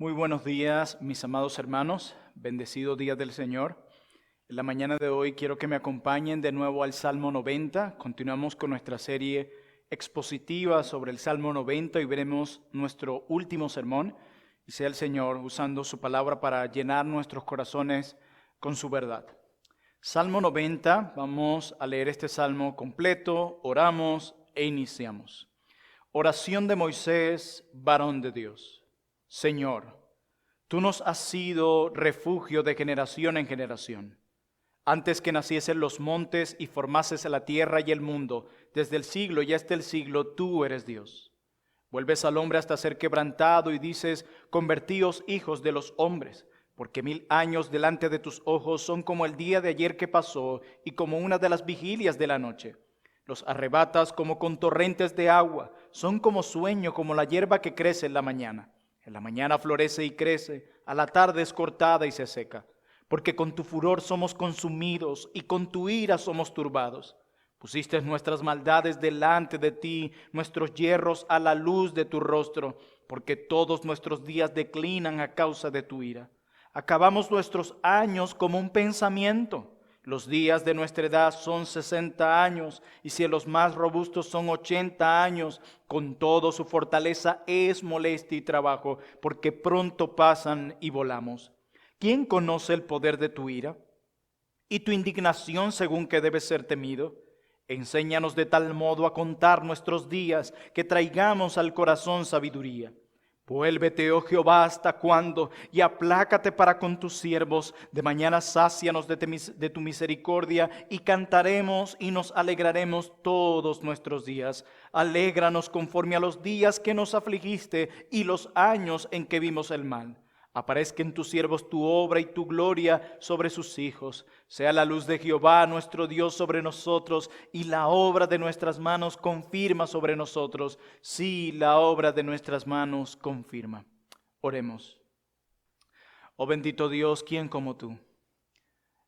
Muy buenos días, mis amados hermanos. Bendecido día del Señor. En la mañana de hoy quiero que me acompañen de nuevo al Salmo 90. Continuamos con nuestra serie expositiva sobre el Salmo 90 y veremos nuestro último sermón. Y sea el Señor usando su palabra para llenar nuestros corazones con su verdad. Salmo 90, vamos a leer este salmo completo, oramos e iniciamos. Oración de Moisés, varón de Dios. Señor, tú nos has sido refugio de generación en generación. Antes que naciesen los montes y formases la tierra y el mundo, desde el siglo y hasta el siglo, tú eres Dios. Vuelves al hombre hasta ser quebrantado y dices, convertíos hijos de los hombres, porque 1000 años delante de tus ojos son como el día de ayer que pasó y como una de las vigilias de la noche. Los arrebatas como con torrentes de agua, son como sueño, como la hierba que crece en la mañana. En la mañana florece y crece, a la tarde es cortada y se seca. Porque con tu furor somos consumidos y con tu ira somos turbados. Pusiste nuestras maldades delante de ti, nuestros yerros a la luz de tu rostro, porque todos nuestros días declinan a causa de tu ira. Acabamos nuestros años como un pensamiento. Los días de nuestra edad son 60 años, y si los más robustos son 80 años, con todo su fortaleza es molestia y trabajo, porque pronto pasan y volamos. ¿Quién conoce el poder de tu ira y tu indignación según que debe ser temido? Enséñanos de tal modo a contar nuestros días, que traigamos al corazón sabiduría. Vuélvete, oh Jehová, ¿hasta cuándo? Y aplácate para con tus siervos. De mañana sácianos de tu misericordia, y cantaremos y nos alegraremos todos nuestros días. Alégranos conforme a los días que nos afligiste y los años en que vimos el mal. Aparezca en tus siervos tu obra y tu gloria sobre sus hijos. Sea la luz de Jehová nuestro Dios sobre nosotros, y la obra de nuestras manos confirma sobre nosotros. Sí, la obra de nuestras manos confirma. Oremos. Oh bendito Dios, ¿quién como tú?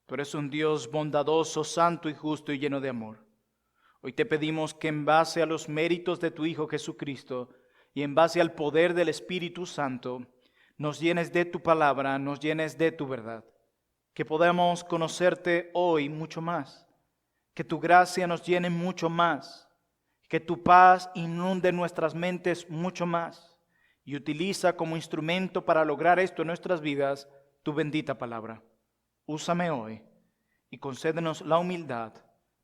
Tú eres un Dios bondadoso, santo y justo y lleno de amor. Hoy te pedimos que en base a los méritos de tu Hijo Jesucristo y en base al poder del Espíritu Santo, nos llenes de tu palabra, nos llenes de tu verdad. Que podamos conocerte hoy mucho más. Que tu gracia nos llene mucho más. Que tu paz inunde nuestras mentes mucho más. Y utiliza como instrumento para lograr esto en nuestras vidas tu bendita palabra. Úsame hoy y concédenos la humildad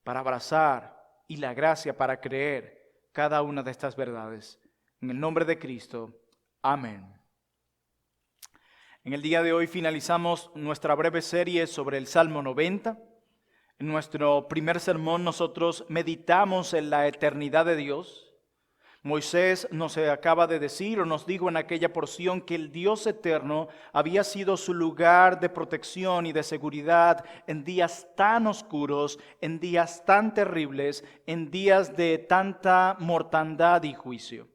para abrazar y la gracia para creer cada una de estas verdades. En el nombre de Cristo. Amén. En el día de hoy finalizamos nuestra breve serie sobre el Salmo 90. En nuestro primer sermón nosotros meditamos en la eternidad de Dios. Moisés nos acaba de decir o nos dijo en aquella porción que el Dios eterno había sido su lugar de protección y de seguridad en días tan oscuros, en días tan terribles, en días de tanta mortandad y juicio.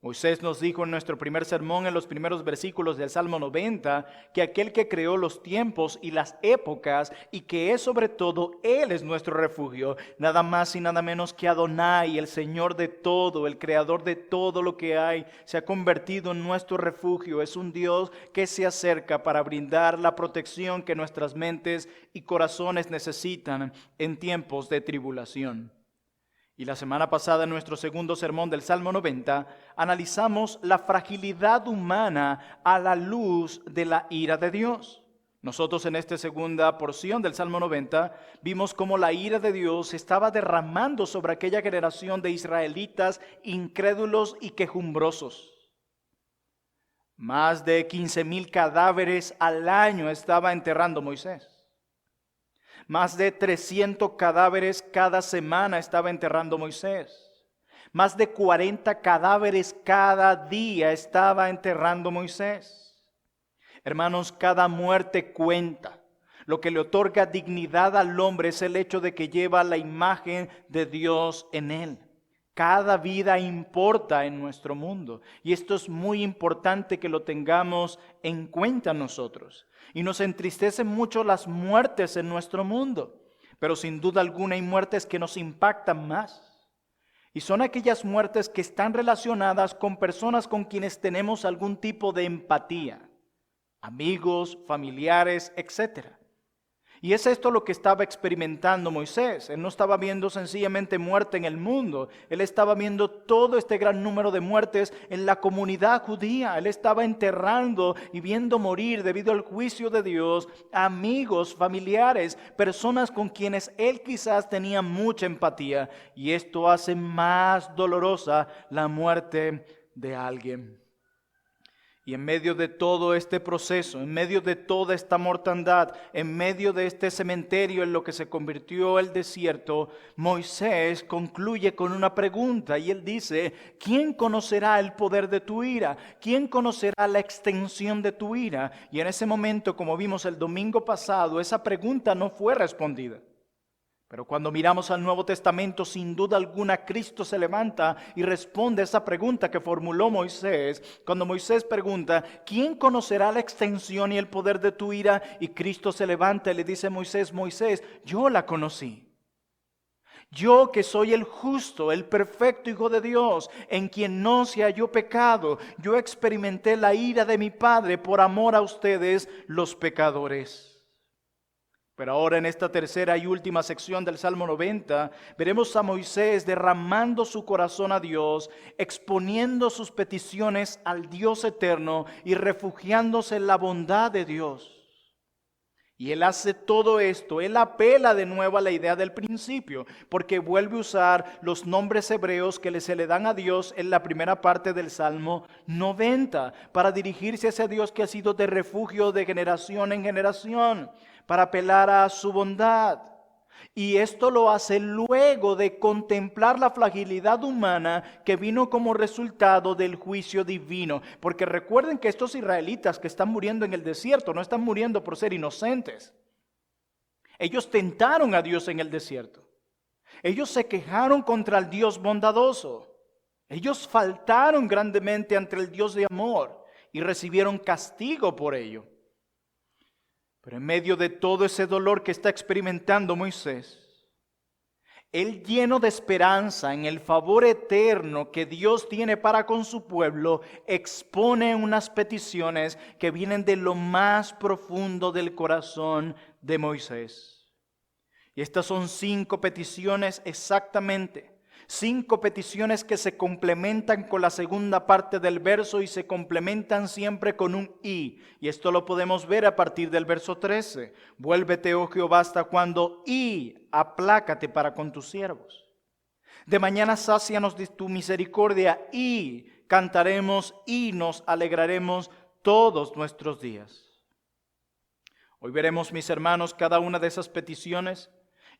Moisés nos dijo en nuestro primer sermón, en los primeros versículos del Salmo 90, que aquel que creó los tiempos y las épocas y que es sobre todo Él es nuestro refugio, nada más y nada menos que Adonai, el Señor de todo, el Creador de todo lo que hay, se ha convertido en nuestro refugio. Es un Dios que se acerca para brindar la protección que nuestras mentes y corazones necesitan en tiempos de tribulación. Y la semana pasada, en nuestro segundo sermón del Salmo 90, analizamos la fragilidad humana a la luz de la ira de Dios. Nosotros en esta segunda porción del Salmo 90 vimos cómo la ira de Dios se estaba derramando sobre aquella generación de israelitas incrédulos y quejumbrosos. Más de 15,000 cadáveres al año estaba enterrando Moisés. Más de 300 cadáveres cada semana estaba enterrando Moisés. Más de 40 cadáveres cada día estaba enterrando Moisés. Hermanos, cada muerte cuenta. Lo que le otorga dignidad al hombre es el hecho de que lleva la imagen de Dios en él. Cada vida importa en nuestro mundo. Y esto es muy importante que lo tengamos en cuenta nosotros. Y nos entristecen mucho las muertes en nuestro mundo. Pero sin duda alguna hay muertes que nos impactan más. Y son aquellas muertes que están relacionadas con personas con quienes tenemos algún tipo de empatía, amigos, familiares, etcétera. Y es esto lo que estaba experimentando Moisés. Él no estaba viendo sencillamente muerte en el mundo. Él estaba viendo todo este gran número de muertes en la comunidad judía. Él estaba enterrando y viendo morir debido al juicio de Dios amigos, familiares, personas con quienes él quizás tenía mucha empatía. Y esto hace más dolorosa la muerte de alguien. Y en medio de todo este proceso, en medio de toda esta mortandad, en medio de este cementerio en lo que se convirtió el desierto, Moisés concluye con una pregunta y él dice: ¿quién conocerá el poder de tu ira? ¿Quién conocerá la extensión de tu ira? Y en ese momento, como vimos el domingo pasado, esa pregunta no fue respondida. Pero cuando miramos al Nuevo Testamento, sin duda alguna, Cristo se levanta y responde a esa pregunta que formuló Moisés. Cuando Moisés pregunta: ¿quién conocerá la extensión y el poder de tu ira? Y Cristo se levanta y le dice a Moisés: Moisés, yo la conocí. Yo que soy el justo, el perfecto Hijo de Dios, en quien no se halló pecado, yo experimenté la ira de mi Padre por amor a ustedes, los pecadores. Pero ahora en esta tercera y última sección del Salmo 90, veremos a Moisés derramando su corazón a Dios, exponiendo sus peticiones al Dios eterno y refugiándose en la bondad de Dios. Y él hace todo esto, él apela de nuevo a la idea del principio, porque vuelve a usar los nombres hebreos que se le dan a Dios en la primera parte del Salmo 90, para dirigirse a ese Dios que ha sido de refugio de generación en generación, para apelar a su bondad. Y esto lo hace luego de contemplar la fragilidad humana que vino como resultado del juicio divino. Porque recuerden que estos israelitas que están muriendo en el desierto no están muriendo por ser inocentes. Ellos tentaron a Dios en el desierto. Ellos se quejaron contra el Dios bondadoso. Ellos faltaron grandemente ante el Dios de amor y recibieron castigo por ello. Pero en medio de todo ese dolor que está experimentando Moisés, él, lleno de esperanza en el favor eterno que Dios tiene para con su pueblo, expone unas peticiones que vienen de lo más profundo del corazón de Moisés. Y estas son 5 peticiones exactamente. 5 peticiones que se complementan con la segunda parte del verso y se complementan siempre con un y. Y esto lo podemos ver a partir del verso 13. Vuélvete, oh Jehová, hasta cuando, y aplácate para con tus siervos. De mañana sácianos de tu misericordia y cantaremos y nos alegraremos todos nuestros días. Hoy veremos, mis hermanos, cada una de esas peticiones.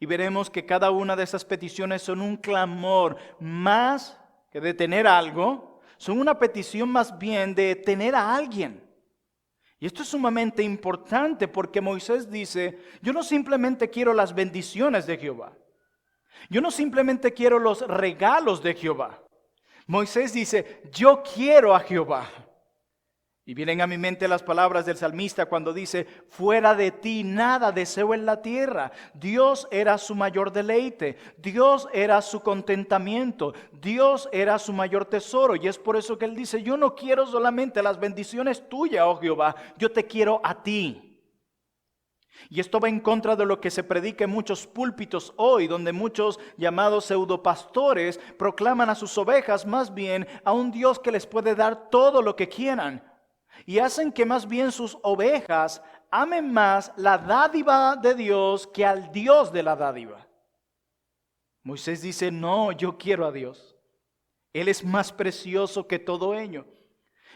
Y veremos que cada una de esas peticiones son un clamor más que de tener algo, son una petición más bien de tener a alguien. Y esto es sumamente importante porque Moisés dice: yo no simplemente quiero las bendiciones de Jehová. Yo no simplemente quiero los regalos de Jehová. Moisés dice: yo quiero a Jehová. Y vienen a mi mente las palabras del salmista cuando dice: fuera de ti nada deseo en la tierra. Dios era su mayor deleite, Dios era su contentamiento, Dios era su mayor tesoro. Y es por eso que él dice: yo no quiero solamente las bendiciones tuyas, oh Jehová, yo te quiero a ti. Y esto va en contra de lo que se predica en muchos púlpitos hoy, donde muchos llamados pseudopastores proclaman a sus ovejas más bien a un Dios que les puede dar todo lo que quieran. Y hacen que más bien sus ovejas amen más la dádiva de Dios que al Dios de la dádiva. Moisés dice: no, yo quiero a Dios. Él es más precioso que todo ello.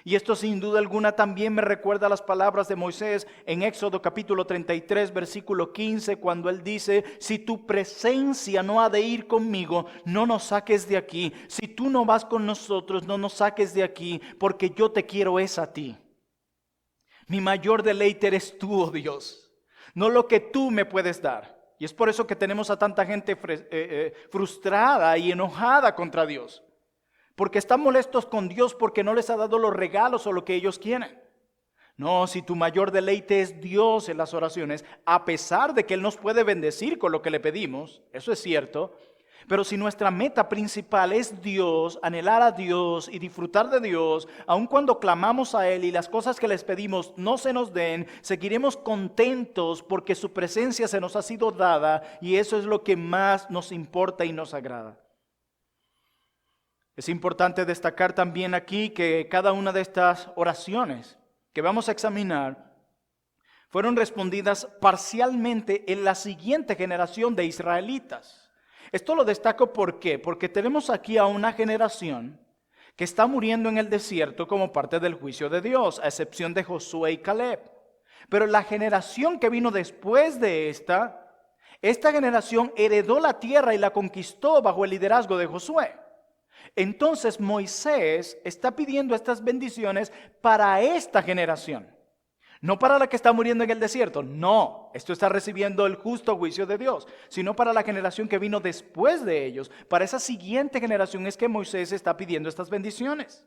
Y esto sin duda alguna también me recuerda las palabras de Moisés en Éxodo capítulo 33, versículo 15, cuando él dice: si tu presencia no ha de ir conmigo, no nos saques de aquí. Si tú no vas con nosotros, no nos saques de aquí, porque yo te quiero es a ti. Mi mayor deleite eres tú, oh Dios, no lo que tú me puedes dar. Y es por eso que tenemos a tanta gente frustrada y enojada contra Dios. Porque están molestos con Dios porque no les ha dado los regalos o lo que ellos quieren. No, si tu mayor deleite es Dios en las oraciones, a pesar de que Él nos puede bendecir con lo que le pedimos, eso es cierto. Pero si nuestra meta principal es Dios, anhelar a Dios y disfrutar de Dios, aun cuando clamamos a Él y las cosas que les pedimos no se nos den, seguiremos contentos porque su presencia se nos ha sido dada y eso es lo que más nos importa y nos agrada. Es importante destacar también aquí que cada una de estas oraciones que vamos a examinar fueron respondidas parcialmente en la siguiente generación de israelitas. Esto lo destaco ¿por qué? Porque tenemos aquí a una generación que está muriendo en el desierto como parte del juicio de Dios, a excepción de Josué y Caleb. Pero la generación que vino después de esta generación heredó la tierra y la conquistó bajo el liderazgo de Josué. Entonces Moisés está pidiendo estas bendiciones para esta generación. No para la que está muriendo en el desierto, no, esto está recibiendo el justo juicio de Dios, sino para la generación que vino después de ellos. Para esa siguiente generación es que Moisés está pidiendo estas bendiciones.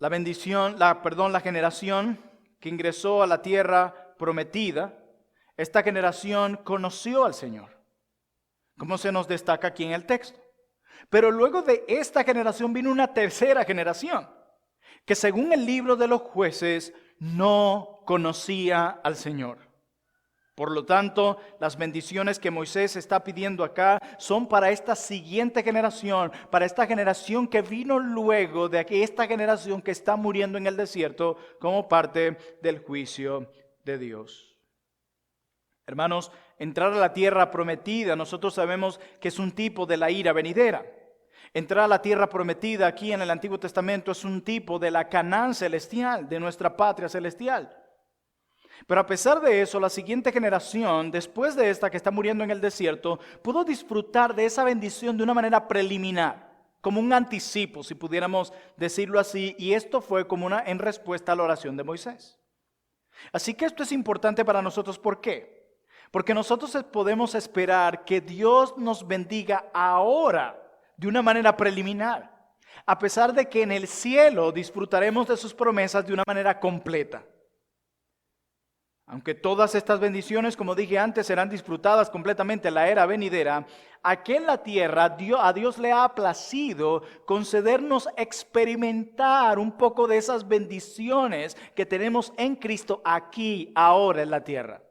La generación que ingresó a la tierra prometida, esta generación conoció al Señor, como se nos destaca aquí en el texto. Pero luego de esta generación vino una tercera generación, que según el libro de los jueces no conocía al Señor. Por lo tanto, las bendiciones que Moisés está pidiendo acá son para esta siguiente generación, para esta generación que vino luego de esta generación que está muriendo en el desierto como parte del juicio de Dios. Hermanos, entrar a la tierra prometida, nosotros sabemos que es un tipo de la ira venidera. Entrar a la tierra prometida aquí en el Antiguo Testamento es un tipo de la Canaán celestial, de nuestra patria celestial. Pero a pesar de eso, la siguiente generación, después de esta que está muriendo en el desierto, pudo disfrutar de esa bendición de una manera preliminar, como un anticipo, si pudiéramos decirlo así, y esto fue como en respuesta a la oración de Moisés. Así que esto es importante para nosotros, ¿por qué? Porque nosotros podemos esperar que Dios nos bendiga ahora, de una manera preliminar, a pesar de que en el cielo disfrutaremos de sus promesas de una manera completa. Aunque todas estas bendiciones, como dije antes, serán disfrutadas completamente en la era venidera, aquí en la tierra a Dios le ha placido concedernos experimentar un poco de esas bendiciones que tenemos en Cristo aquí, ahora en la tierra.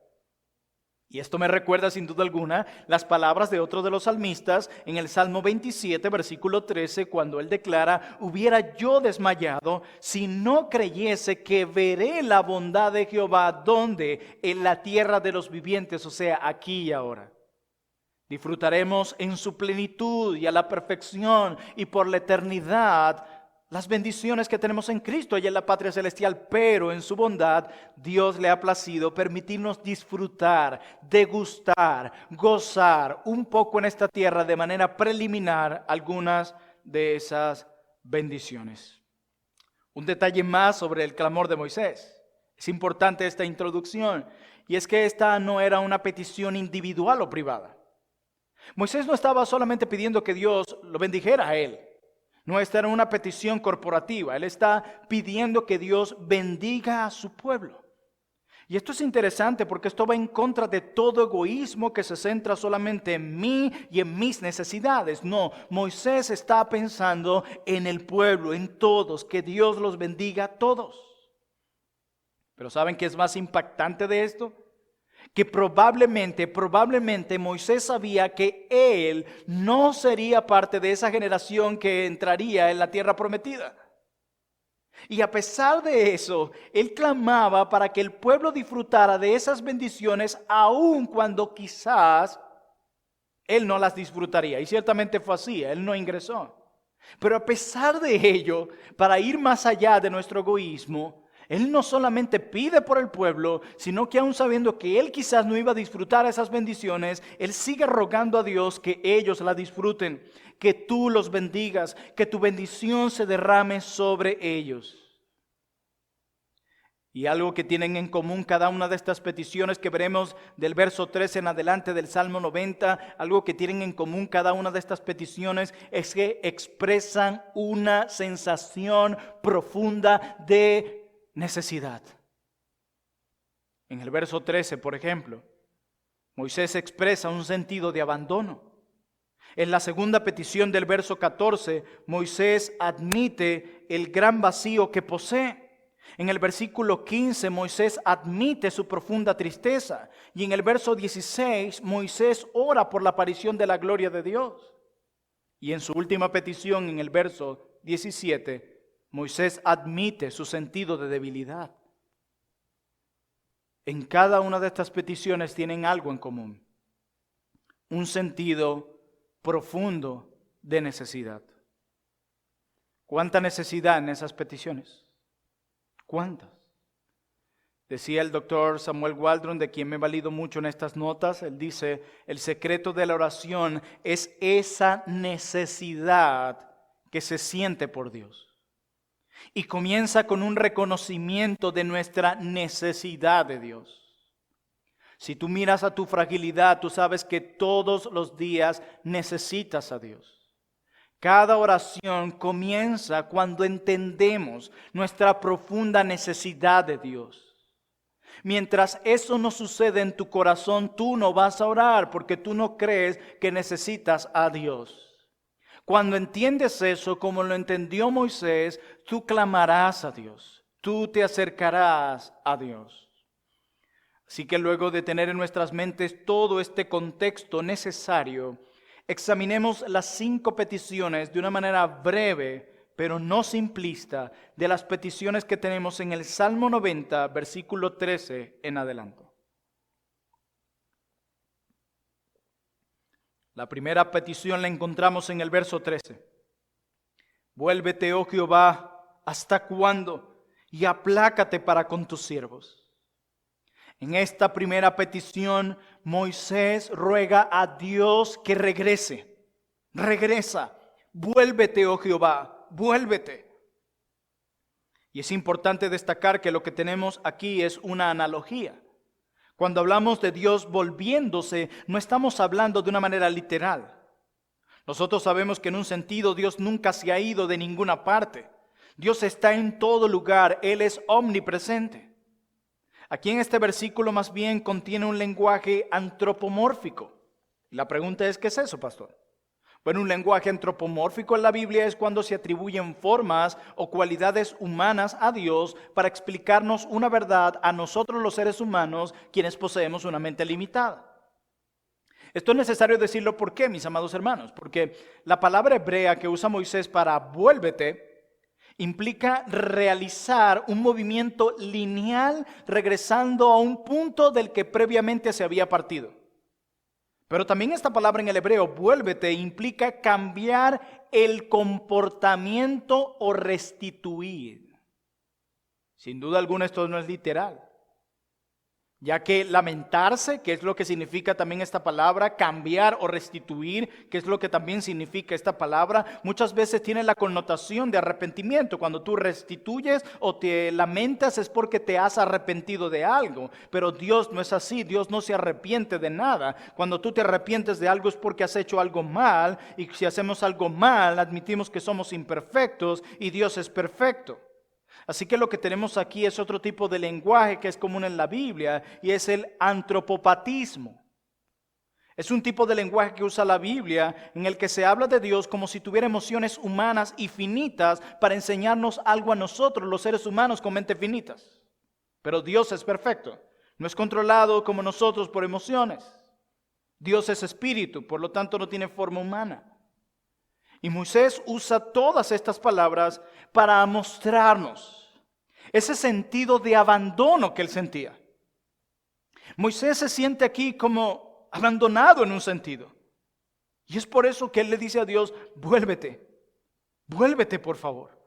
Y esto me recuerda sin duda alguna las palabras de otro de los salmistas en el Salmo 27, versículo 13, cuando él declara: hubiera yo desmayado si no creyese que veré la bondad de Jehová, donde en la tierra de los vivientes, o sea, aquí y ahora. Disfrutaremos en su plenitud y a la perfección y por la eternidad las bendiciones que tenemos en Cristo allá en la patria celestial, pero en su bondad Dios le ha placido permitirnos disfrutar, degustar, gozar un poco en esta tierra de manera preliminar algunas de esas bendiciones. Un detalle más sobre el clamor de Moisés. Es importante esta introducción, y es que esta no era una petición individual o privada. Moisés no estaba solamente pidiendo que Dios lo bendijera a él. No, esta era una petición corporativa. Él está pidiendo que Dios bendiga a su pueblo. Y esto es interesante porque esto va en contra de todo egoísmo que se centra solamente en mí y en mis necesidades. No, Moisés está pensando en el pueblo, en todos, que Dios los bendiga a todos. Pero ¿saben qué es más impactante de esto? Que probablemente Moisés sabía que él no sería parte de esa generación que entraría en la tierra prometida. Y a pesar de eso, él clamaba para que el pueblo disfrutara de esas bendiciones, aun cuando quizás él no las disfrutaría. Y ciertamente fue así, él no ingresó. Pero a pesar de ello, para ir más allá de nuestro egoísmo, él no solamente pide por el pueblo, sino que aún sabiendo que él quizás no iba a disfrutar esas bendiciones, él sigue rogando a Dios que ellos la disfruten, que tú los bendigas, que tu bendición se derrame sobre ellos. Y algo que tienen en común cada una de estas peticiones que veremos del verso 13 en adelante del Salmo 90, algo que tienen en común cada una de estas peticiones es que expresan una sensación profunda de necesidad. En el verso 13, por ejemplo, Moisés expresa un sentido de abandono. En la segunda petición del verso 14, Moisés admite el gran vacío que posee. En el versículo 15, Moisés admite su profunda tristeza. Y en el verso 16, Moisés ora por la aparición de la gloria de Dios. Y en su última petición, en el verso 17, Moisés admite su sentido de debilidad. En cada una de estas peticiones tienen algo en común: un sentido profundo de necesidad. ¿Cuánta necesidad en esas peticiones? ¿Cuántas? Decía el doctor Samuel Waldron, de quien me he valido mucho en estas notas. Él dice: el secreto de la oración es esa necesidad que se siente por Dios. Y comienza con un reconocimiento de nuestra necesidad de Dios. Si tú miras a tu fragilidad, tú sabes que todos los días necesitas a Dios. Cada oración comienza cuando entendemos nuestra profunda necesidad de Dios. Mientras eso no sucede en tu corazón, tú no vas a orar porque tú no crees que necesitas a Dios. Cuando entiendes eso, como lo entendió Moisés, tú clamarás a Dios, tú te acercarás a Dios. Así que luego de tener en nuestras mentes todo este contexto necesario, examinemos las 5 peticiones de una manera breve, pero no simplista, de las peticiones que tenemos en el Salmo 90, versículo 13 en adelante. La primera petición la encontramos en el verso 13. Vuélvete, oh Jehová, ¿hasta cuándo? Y aplácate para con tus siervos. En esta primera petición, Moisés ruega a Dios que regrese. Regresa. Vuélvete, oh Jehová, vuélvete. Y es importante destacar que lo que tenemos aquí es una analogía. Cuando hablamos de Dios volviéndose, no estamos hablando de una manera literal. Nosotros sabemos que en un sentido Dios nunca se ha ido de ninguna parte. Dios está en todo lugar, Él es omnipresente. Aquí en este versículo más bien contiene un lenguaje antropomórfico. Y la pregunta es, ¿qué es eso, pastor? Bueno, un lenguaje antropomórfico en la Biblia es cuando se atribuyen formas o cualidades humanas a Dios para explicarnos una verdad a nosotros los seres humanos, quienes poseemos una mente limitada. Esto es necesario decirlo, ¿por qué, mis amados hermanos? Porque la palabra hebrea que usa Moisés para vuélvete implica realizar un movimiento lineal regresando a un punto del que previamente se había partido. Pero también esta palabra en el hebreo, vuélvete, implica cambiar el comportamiento o restituir. Sin duda alguna esto no es literal, ya que lamentarse, que es lo que significa también esta palabra, cambiar o restituir, que es lo que también significa esta palabra, muchas veces tiene la connotación de arrepentimiento. Cuando tú restituyes o te lamentas es porque te has arrepentido de algo, pero Dios no es así, Dios no se arrepiente de nada. Cuando tú te arrepientes de algo es porque has hecho algo mal, y si hacemos algo mal, admitimos que somos imperfectos y Dios es perfecto. Así que lo que tenemos aquí es otro tipo de lenguaje que es común en la Biblia y es el antropopatismo. Es un tipo de lenguaje que usa la Biblia en el que se habla de Dios como si tuviera emociones humanas y finitas para enseñarnos algo a nosotros, los seres humanos con mente finitas. Pero Dios es perfecto, no es controlado como nosotros por emociones. Dios es espíritu, por lo tanto no tiene forma humana. Y Moisés usa todas estas palabras para mostrarnos ese sentido de abandono que él sentía. Moisés se siente aquí como abandonado en un sentido. Y es por eso que él le dice a Dios, vuélvete, vuélvete por favor.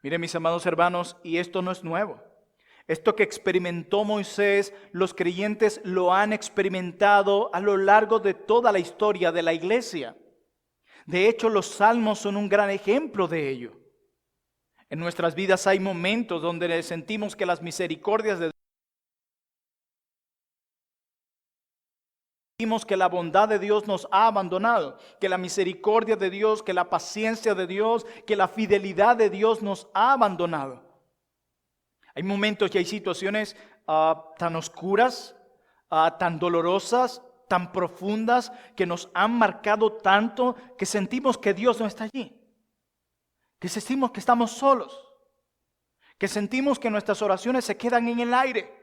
Miren, mis amados hermanos, y esto no es nuevo. Esto que experimentó Moisés, los creyentes lo han experimentado a lo largo de toda la historia de la iglesia. De hecho, los salmos son un gran ejemplo de ello. En nuestras vidas hay momentos donde sentimos que las misericordias de Dios, sentimos que la bondad de Dios nos ha abandonado, que la misericordia de Dios, que la paciencia de Dios, que la fidelidad de Dios nos ha abandonado. Hay momentos y hay situaciones tan oscuras, tan dolorosas, tan profundas, que nos han marcado tanto que sentimos que Dios no está allí, que sentimos que estamos solos, que sentimos que nuestras oraciones se quedan en el aire.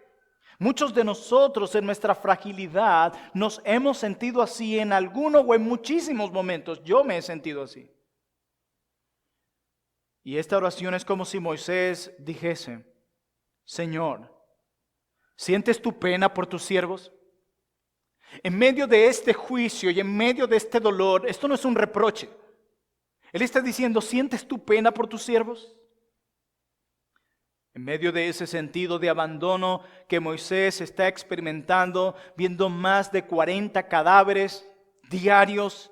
Muchos de nosotros en nuestra fragilidad nos hemos sentido así en alguno o en muchísimos momentos. Yo me he sentido así. Y esta oración es como si Moisés dijese: Señor, ¿sientes tu pena por tus siervos? En medio de este juicio y en medio de este dolor, esto no es un reproche. Él está diciendo: ¿sientes tu pena por tus siervos? En medio de ese sentido de abandono que Moisés está experimentando, viendo más de 40 cadáveres diarios,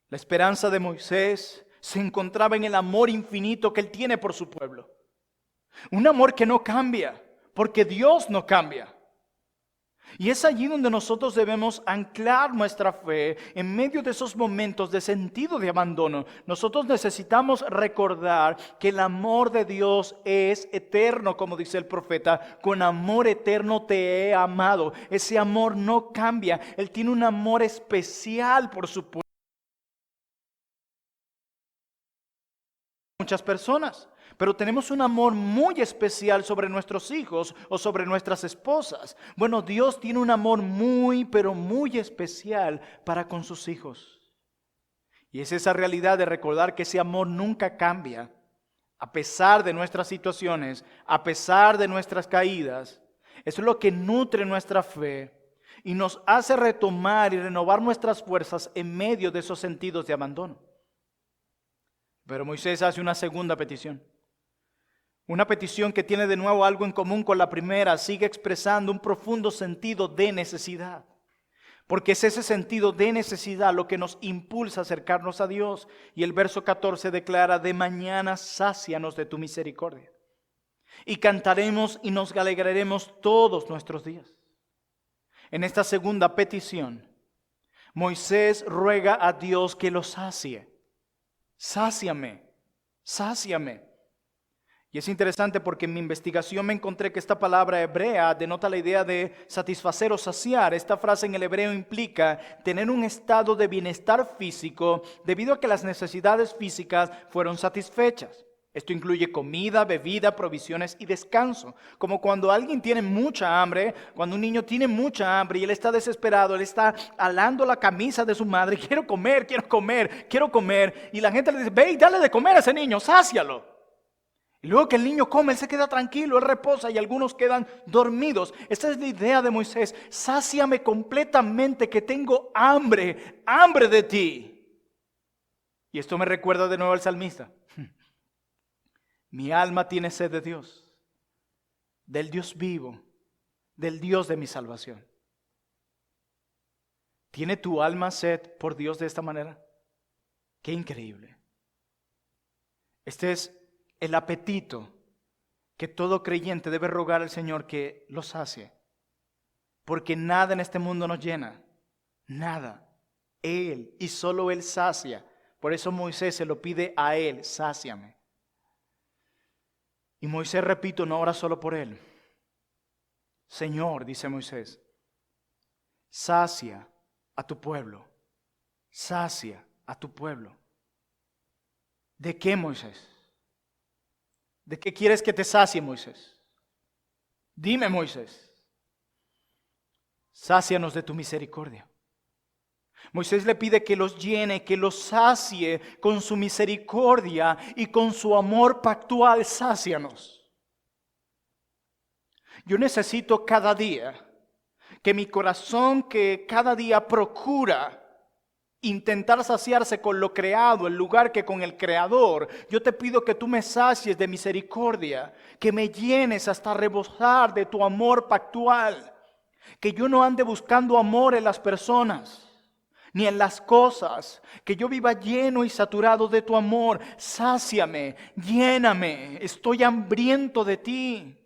la esperanza de Moisés se encontraba en el amor infinito que él tiene por su pueblo. Un amor que no cambia, porque Dios no cambia. Y es allí donde nosotros debemos anclar nuestra fe en medio de esos momentos de sentido de abandono. Nosotros necesitamos recordar que el amor de Dios es eterno, como dice el profeta: con amor eterno te he amado. Ese amor no cambia. Él tiene un amor especial por su pueblo. Muchas personas, pero tenemos un amor muy especial sobre nuestros hijos o sobre nuestras esposas. Bueno, Dios tiene un amor muy, pero muy especial para con sus hijos. Y es esa realidad de recordar que ese amor nunca cambia, a pesar de nuestras situaciones, a pesar de nuestras caídas. Eso es lo que nutre nuestra fe y nos hace retomar y renovar nuestras fuerzas en medio de esos sentidos de abandono. Pero Moisés hace una segunda petición. Una petición que tiene de nuevo algo en común con la primera. Sigue expresando un profundo sentido de necesidad. Porque es ese sentido de necesidad lo que nos impulsa a acercarnos a Dios. Y el verso 14 declara: de mañana sácianos de tu misericordia. Y cantaremos y nos alegraremos todos nuestros días. En esta segunda petición, Moisés ruega a Dios que lo sacie. Sáciame, sáciame. Y es interesante porque en mi investigación me encontré que esta palabra hebrea denota la idea de satisfacer o saciar. Esta frase en el hebreo implica tener un estado de bienestar físico debido a que las necesidades físicas fueron satisfechas. Esto incluye comida, bebida, provisiones y descanso. Como cuando alguien tiene mucha hambre, cuando un niño tiene mucha hambre y él está desesperado, él está alando la camisa de su madre: quiero comer, quiero comer, quiero comer. Y la gente le dice: ve y dale de comer a ese niño, sácialo. Y luego que el niño come, él se queda tranquilo, él reposa y algunos quedan dormidos. Esta es la idea de Moisés: sáciame completamente, que tengo hambre, hambre de ti. Y esto me recuerda de nuevo al salmista. Mi alma tiene sed de Dios, del Dios vivo, del Dios de mi salvación. ¿Tiene tu alma sed por Dios de esta manera? ¡Qué increíble! Este es el apetito que todo creyente debe rogar al Señor que lo sacie. Porque nada en este mundo nos llena, nada. Él y solo Él sacia. Por eso Moisés se lo pide a Él: sáciame. Y Moisés, repito, no ora solo por él. Señor, dice Moisés, sacia a tu pueblo. Sacia a tu pueblo. ¿De qué, Moisés? ¿De qué quieres que te sacie, Moisés? Dime, Moisés. Sácianos de tu misericordia. Moisés le pide que los llene, que los sacie con su misericordia y con su amor pactual. Sácianos. Yo necesito cada día que mi corazón, que cada día procura intentar saciarse con lo creado en lugar que con el Creador. Yo te pido que tú me sacies de misericordia, que me llenes hasta rebosar de tu amor pactual, que yo no ande buscando amor en las personas ni en las cosas, que yo viva lleno y saturado de tu amor. Sáciame, lléname, estoy hambriento de ti.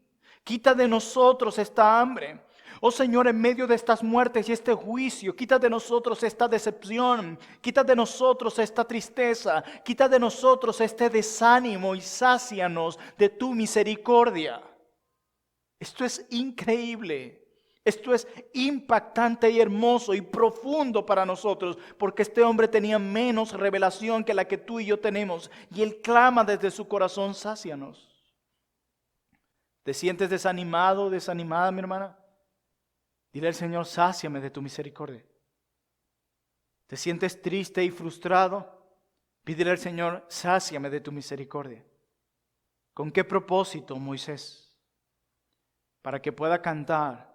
Quita de nosotros esta hambre. Oh Señor, en medio de estas muertes y este juicio, quita de nosotros esta decepción, quita de nosotros esta tristeza, quita de nosotros este desánimo y sácianos de tu misericordia. Esto es increíble. Esto es impactante y hermoso y profundo para nosotros, porque este hombre tenía menos revelación que la que tú y yo tenemos, y él clama desde su corazón: sácianos. ¿Te sientes desanimado, desanimada, mi hermana? Dile al Señor: sáciame de tu misericordia. ¿Te sientes triste y frustrado? Pídele al Señor: sáciame de tu misericordia. ¿Con qué propósito, Moisés? Para que pueda cantar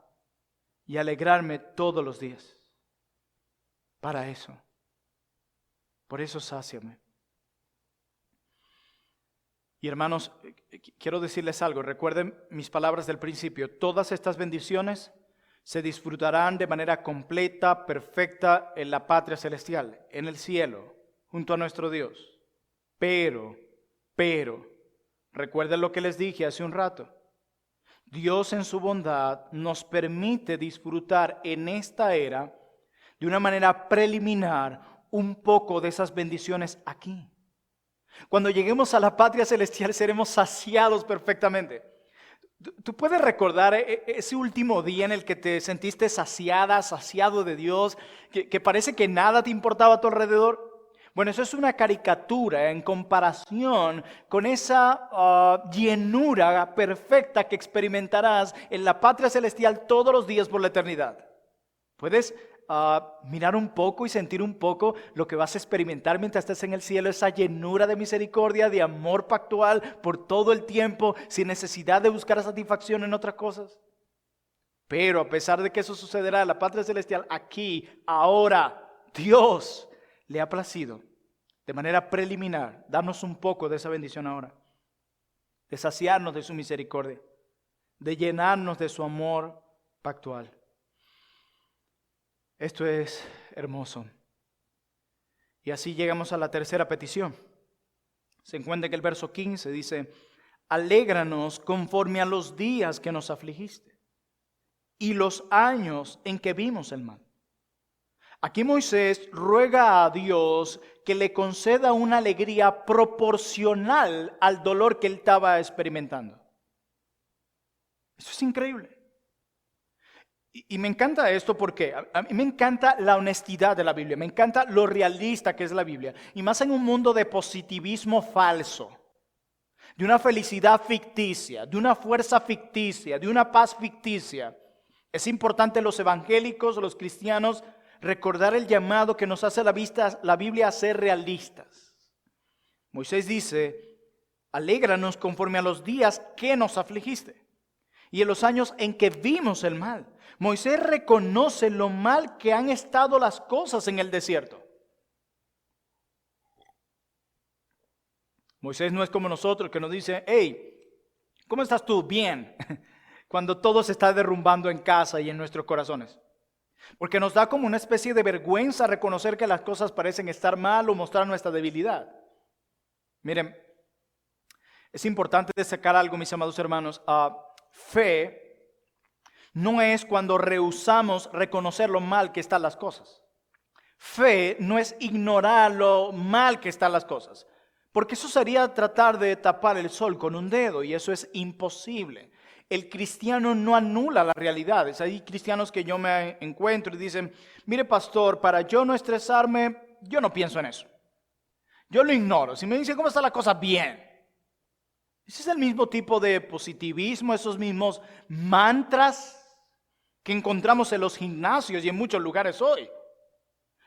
y alegrarme todos los días. Para eso. Por eso sáciame. Y hermanos, quiero decirles algo. Recuerden mis palabras del principio. Todas estas bendiciones se disfrutarán de manera completa, perfecta en la patria celestial, en el cielo, junto a nuestro Dios. Pero, recuerden lo que les dije hace un rato. Dios en su bondad nos permite disfrutar en esta era de una manera preliminar un poco de esas bendiciones aquí. Cuando lleguemos a la patria celestial seremos saciados perfectamente. ¿Tú puedes recordar ese último día en el que te sentiste saciada, saciado de Dios, que parece que nada te importaba a tu alrededor? Bueno, eso es una caricatura en comparación con esa llenura perfecta que experimentarás en la patria celestial todos los días por la eternidad. ¿Puedes mirar un poco y sentir un poco lo que vas a experimentar mientras estés en el cielo? Esa llenura de misericordia, de amor pactual por todo el tiempo, sin necesidad de buscar satisfacción en otras cosas. Pero a pesar de que eso sucederá en la patria celestial, aquí, ahora, Dios le ha placido de manera preliminar darnos un poco de esa bendición ahora, de saciarnos de su misericordia, de llenarnos de su amor pactual. Esto es hermoso. Y así llegamos a la tercera petición. Se encuentra que el verso 15 dice: alégranos conforme a los días que nos afligiste y los años en que vimos el mal. Aquí Moisés ruega a Dios que le conceda una alegría proporcional al dolor que él estaba experimentando. Eso es increíble. Y me encanta esto porque a mí me encanta la honestidad de la Biblia, me encanta lo realista que es la Biblia. Y más en un mundo de positivismo falso, de una felicidad ficticia, de una fuerza ficticia, de una paz ficticia. Es importante los evangélicos, los cristianos, recordar el llamado que nos hace la Biblia a ser realistas. Moisés dice: alégranos conforme a los días que nos afligiste y en los años en que vimos el mal. Moisés reconoce lo mal que han estado las cosas en el desierto. Moisés no es como nosotros que nos dice: hey, ¿cómo estás tú? Bien. Cuando todo se está derrumbando en casa y en nuestros corazones. Porque nos da como una especie de vergüenza reconocer que las cosas parecen estar mal o mostrar nuestra debilidad. Miren, es importante destacar algo, mis amados hermanos. Fe no es cuando rehusamos reconocer lo mal que están las cosas. Fe no es ignorar lo mal que están las cosas. Porque eso sería tratar de tapar el sol con un dedo, y eso es imposible. El cristiano no anula las realidades. Hay cristianos que yo me encuentro y dicen: mire, pastor, para yo no estresarme, yo no pienso en eso. Yo lo ignoro. Si me dice cómo está la cosa, bien. Ese es el mismo tipo de positivismo, esos mismos mantras que encontramos en los gimnasios y en muchos lugares hoy.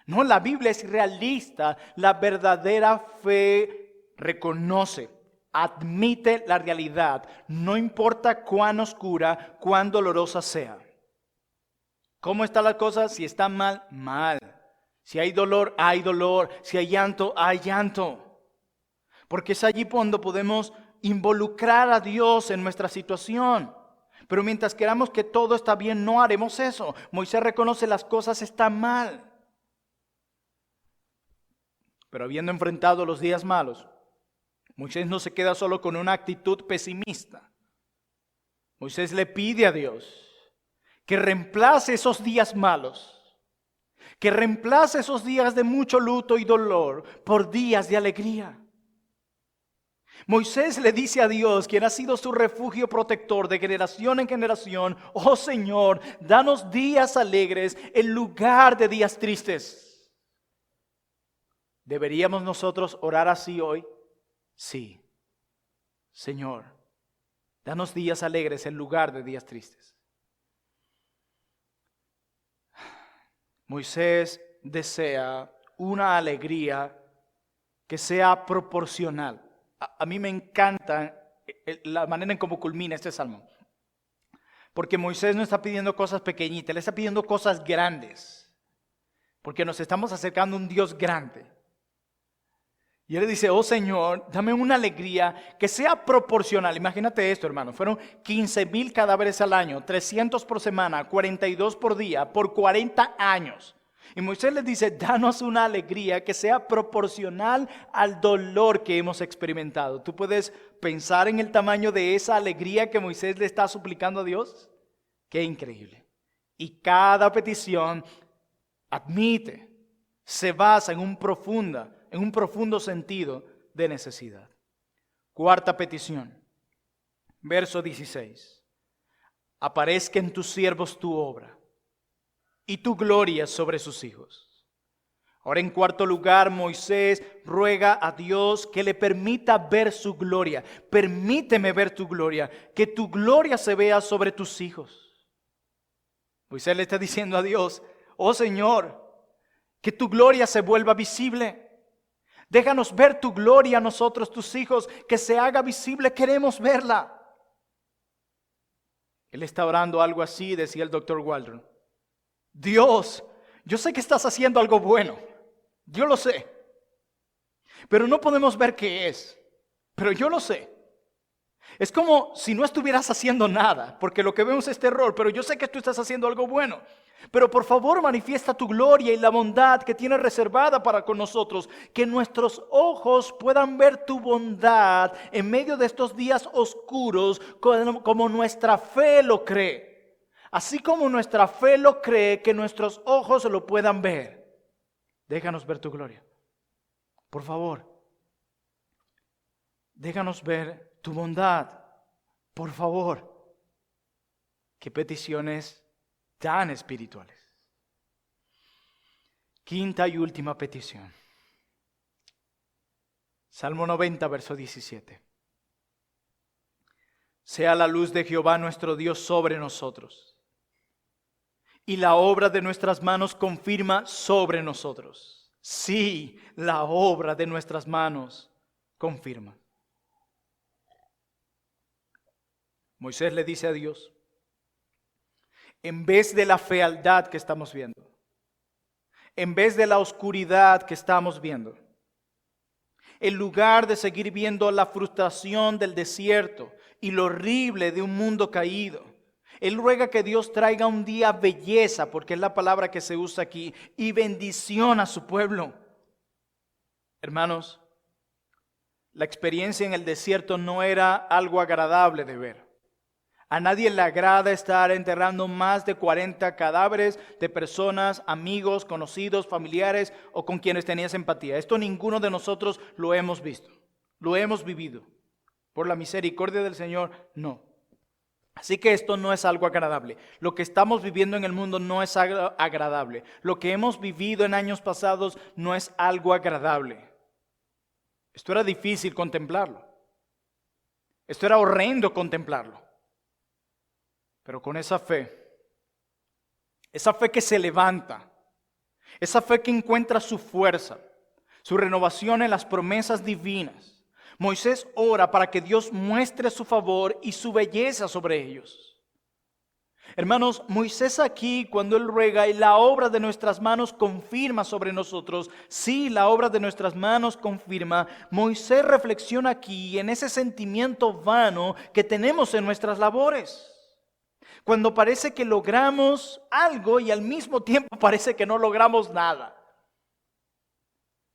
No, la Biblia es realista. La verdadera fe reconoce, admite la realidad, no importa cuán oscura, cuán dolorosa sea. ¿Cómo están las cosas? Si están mal, mal. Si hay dolor, hay dolor. Si hay llanto, hay llanto. Porque es allí cuando podemos involucrar a Dios en nuestra situación. Pero mientras queramos que todo está bien, no haremos eso. Moisés reconoce las cosas están mal. Pero habiendo enfrentado los días malos, Moisés no se queda solo con una actitud pesimista. Moisés le pide a Dios que reemplace esos días malos, que reemplace esos días de mucho luto y dolor por días de alegría. Moisés le dice a Dios, quien ha sido su refugio protector de generación en generación: oh Señor, danos días alegres en lugar de días tristes. ¿Deberíamos nosotros orar así hoy? Sí. Señor, danos días alegres en lugar de días tristes. Moisés desea una alegría que sea proporcional. A mí me encanta la manera en cómo culmina este salmo. Porque Moisés no está pidiendo cosas pequeñitas, él está pidiendo cosas grandes. Porque nos estamos acercando a un Dios grande. Y él dice: oh Señor, dame una alegría que sea proporcional. Imagínate esto, hermano. Fueron 15,000 cadáveres al año, 300 por semana, 42 por día, por 40 años. Y Moisés les dice: danos una alegría que sea proporcional al dolor que hemos experimentado. ¿Tú puedes pensar en el tamaño de esa alegría que Moisés le está suplicando a Dios? ¡Qué increíble! Y cada petición admite, se basa en un profundo sentido de necesidad. Cuarta petición, verso 16. Aparezca en tus siervos tu obra y tu gloria sobre sus hijos. Ahora, en cuarto lugar, Moisés ruega a Dios que le permita ver su gloria. Permíteme ver tu gloria, que tu gloria se vea sobre tus hijos. Moisés le está diciendo a Dios: oh Señor, que tu gloria se vuelva visible. Déjanos ver tu gloria a nosotros, tus hijos, que se haga visible, queremos verla. Él está orando algo así, decía el doctor Waldron: Dios, yo sé que estás haciendo algo bueno, yo lo sé, pero no podemos ver qué es, pero yo lo sé. Es como si no estuvieras haciendo nada, porque lo que vemos es terror, pero yo sé que tú estás haciendo algo bueno. Pero por favor, manifiesta tu gloria y la bondad que tienes reservada para con nosotros, que nuestros ojos puedan ver tu bondad en medio de estos días oscuros, como nuestra fe lo cree. Así como nuestra fe lo cree, que nuestros ojos lo puedan ver. Déjanos ver tu gloria. Por favor, déjanos ver tu bondad. Por favor. Qué peticiones tan espirituales. Quinta y última petición. Salmo 90, verso 17. Sea la luz de Jehová nuestro Dios sobre nosotros, y la obra de nuestras manos confirma sobre nosotros. Sí, la obra de nuestras manos confirma. Moisés le dice a Dios: en vez de la fealdad que estamos viendo, en vez de la oscuridad que estamos viendo, en lugar de seguir viendo la frustración del desierto y lo horrible de un mundo caído, Él ruega que Dios traiga un día belleza, porque es la palabra que se usa aquí, y bendición a su pueblo. Hermanos, la experiencia en el desierto no era algo agradable de ver. A nadie le agrada estar enterrando más de 40 cadáveres de personas, amigos, conocidos, familiares o con quienes tenías empatía. Esto ninguno de nosotros lo hemos visto, lo hemos vivido. Por la misericordia del Señor, no. Así que esto no es algo agradable. Lo que estamos viviendo en el mundo no es agradable. Lo que hemos vivido en años pasados no es algo agradable. Esto era difícil contemplarlo. Esto era horrendo contemplarlo. Pero con esa fe que se levanta, esa fe que encuentra su fuerza, su renovación en las promesas divinas, Moisés ora para que Dios muestre su favor y su belleza sobre ellos. Hermanos, Moisés aquí, cuando él ruega, y la obra de nuestras manos confirma sobre nosotros. Sí, la obra de nuestras manos confirma. Moisés reflexiona aquí en ese sentimiento vano que tenemos en nuestras labores. Cuando parece que logramos algo y al mismo tiempo parece que no logramos nada.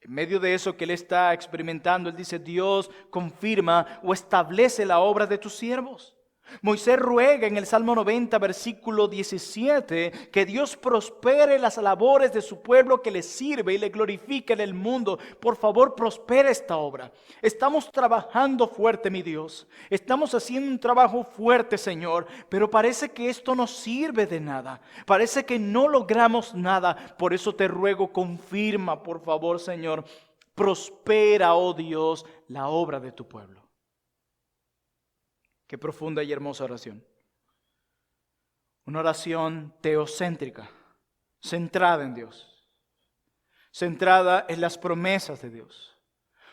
En medio de eso que él está experimentando, él dice: Dios confirma o establece la obra de tus siervos. Moisés ruega en el Salmo 90, versículo 17, que Dios prospere las labores de su pueblo que le sirve y le glorifique en el mundo. Por favor, prospere esta obra. Estamos trabajando fuerte, mi Dios. Estamos haciendo un trabajo fuerte, Señor, pero parece que esto no sirve de nada. Parece que no logramos nada. Por eso te ruego, confirma, por favor, Señor. Prospera, oh Dios, la obra de tu pueblo. Qué profunda y hermosa oración. Una oración teocéntrica, centrada en Dios, centrada en las promesas de Dios.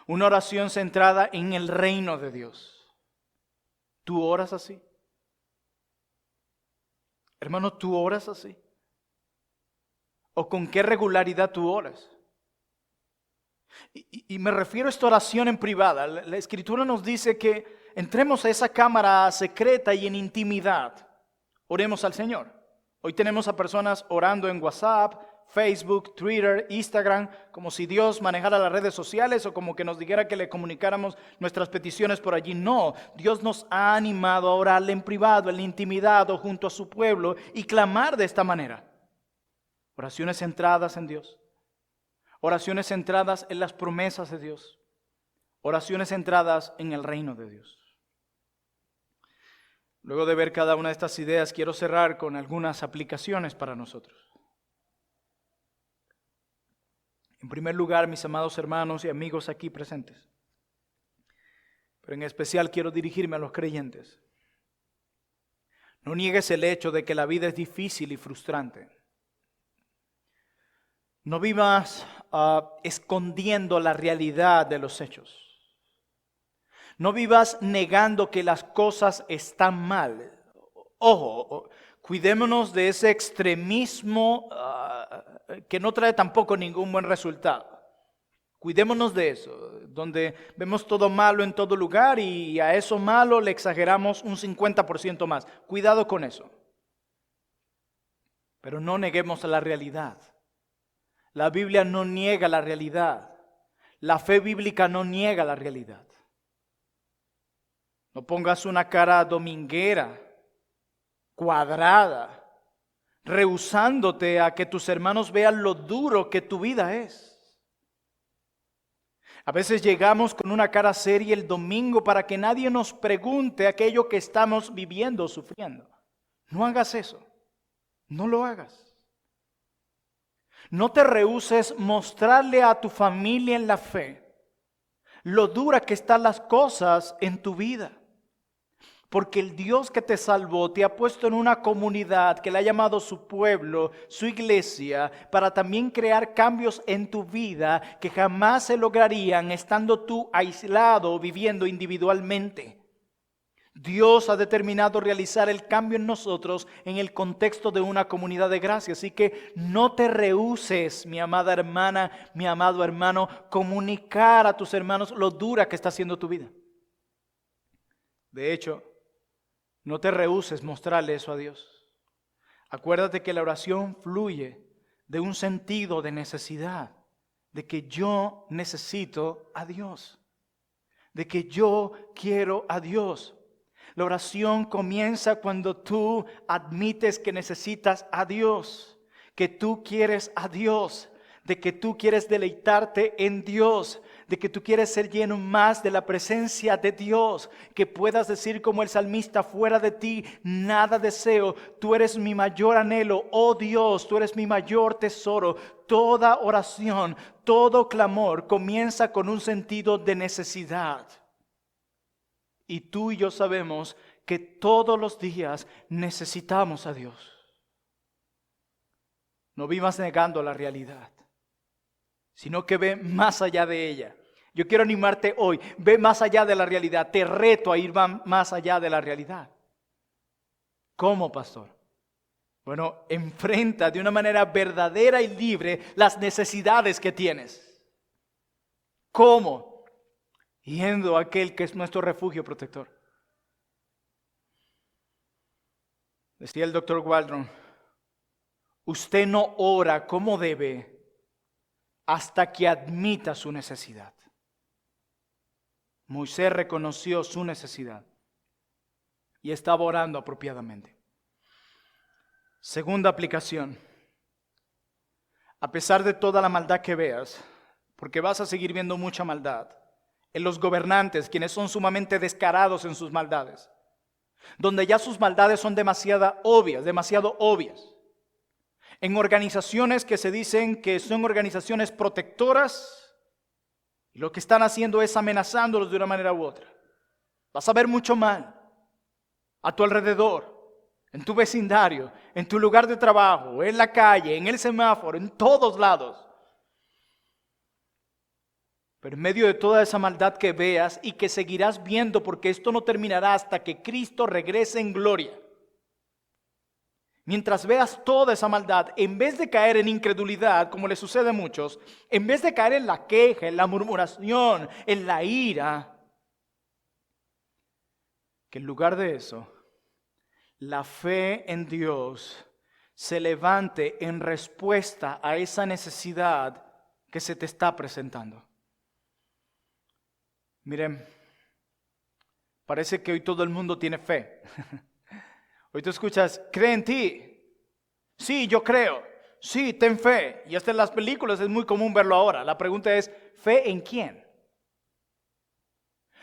Una oración centrada en el reino de Dios. ¿Tú oras así? Hermano, ¿tú oras así? ¿O con qué regularidad tú oras? Y me refiero a esta oración en privada. La Escritura nos dice que entremos a esa cámara secreta y en intimidad oremos al Señor. Hoy tenemos a personas orando en WhatsApp, Facebook, Twitter, Instagram, como si Dios manejara las redes sociales o como que nos dijera que le comunicáramos nuestras peticiones por allí. No, Dios nos ha animado a orarle en privado, en la intimidad o junto a su pueblo y clamar de esta manera. Oraciones centradas en Dios. Oraciones centradas en las promesas de Dios. Oraciones centradas en el reino de Dios. Luego de ver cada una de estas ideas, quiero cerrar con algunas aplicaciones para nosotros. En primer lugar, mis amados hermanos y amigos aquí presentes, pero en especial quiero dirigirme a los creyentes. No niegues el hecho de que la vida es difícil y frustrante. No vivas escondiendo la realidad de los hechos. No vivas negando que las cosas están mal. Ojo, cuidémonos de ese extremismo que no trae tampoco ningún buen resultado. Cuidémonos de eso, donde vemos todo malo en todo lugar y a eso malo le exageramos un 50% más. Cuidado con eso. Pero no neguemos la realidad. La Biblia no niega la realidad. La fe bíblica no niega la realidad. No pongas una cara dominguera, cuadrada, rehusándote a que tus hermanos vean lo duro que tu vida es. A veces llegamos con una cara seria el domingo para que nadie nos pregunte aquello que estamos viviendo o sufriendo. No hagas eso. No lo hagas. No te rehúses mostrarle a tu familia en la fe lo dura que están las cosas en tu vida. Porque el Dios que te salvó te ha puesto en una comunidad que le ha llamado su pueblo, su iglesia, para también crear cambios en tu vida que jamás se lograrían estando tú aislado o viviendo individualmente. Dios ha determinado realizar el cambio en nosotros en el contexto de una comunidad de gracia. Así que no te rehúses, mi amada hermana, mi amado hermano, comunicar a tus hermanos lo dura que está siendo tu vida. De hecho, no te rehúses mostrarle eso a Dios. Acuérdate que la oración fluye de un sentido de necesidad, de que yo necesito a Dios, de que yo quiero a Dios. La oración comienza cuando tú admites que necesitas a Dios, que tú quieres a Dios, de que tú quieres deleitarte en Dios, de que tú quieres ser lleno más de la presencia de Dios, que puedas decir como el salmista: fuera de ti nada deseo, tú eres mi mayor anhelo, oh Dios, tú eres mi mayor tesoro. Toda oración, todo clamor comienza con un sentido de necesidad. Y tú y yo sabemos que todos los días necesitamos a Dios. No vivas negando la realidad, sino que ve más allá de ella. Yo quiero animarte hoy, ve más allá de la realidad. Te reto a ir más allá de la realidad. ¿Cómo, pastor? Bueno, enfrenta de una manera verdadera y libre las necesidades que tienes. ¿Cómo? Yendo a aquel que es nuestro refugio protector. Decía el doctor Waldron: usted no ora como debe hasta que admita su necesidad. Moisés reconoció su necesidad. y estaba orando apropiadamente. Segunda aplicación. A pesar de toda la maldad que veas, porque vas a seguir viendo mucha maldad, en los gobernantes, quienes son sumamente descarados en sus maldades, donde ya sus maldades son demasiado obvias, en organizaciones que se dicen que son organizaciones protectoras, y lo que están haciendo es amenazándolos de una manera u otra. Vas a ver mucho mal a tu alrededor, en tu vecindario, en tu lugar de trabajo, en la calle, en el semáforo, en todos lados. Pero en medio de toda esa maldad que veas y que seguirás viendo, porque esto no terminará hasta que Cristo regrese en gloria. Mientras veas toda esa maldad, en vez de caer en incredulidad, como le sucede a muchos, en vez de caer en la queja, en la murmuración, en la ira, que en lugar de eso, la fe en Dios se levante en respuesta a esa necesidad que se te está presentando. Miren, parece que hoy todo el mundo tiene fe. Hoy tú escuchas, cree en ti. Sí, yo creo. Sí, ten fe. Y hasta en las películas es muy común verlo ahora. La pregunta es, ¿fe en quién?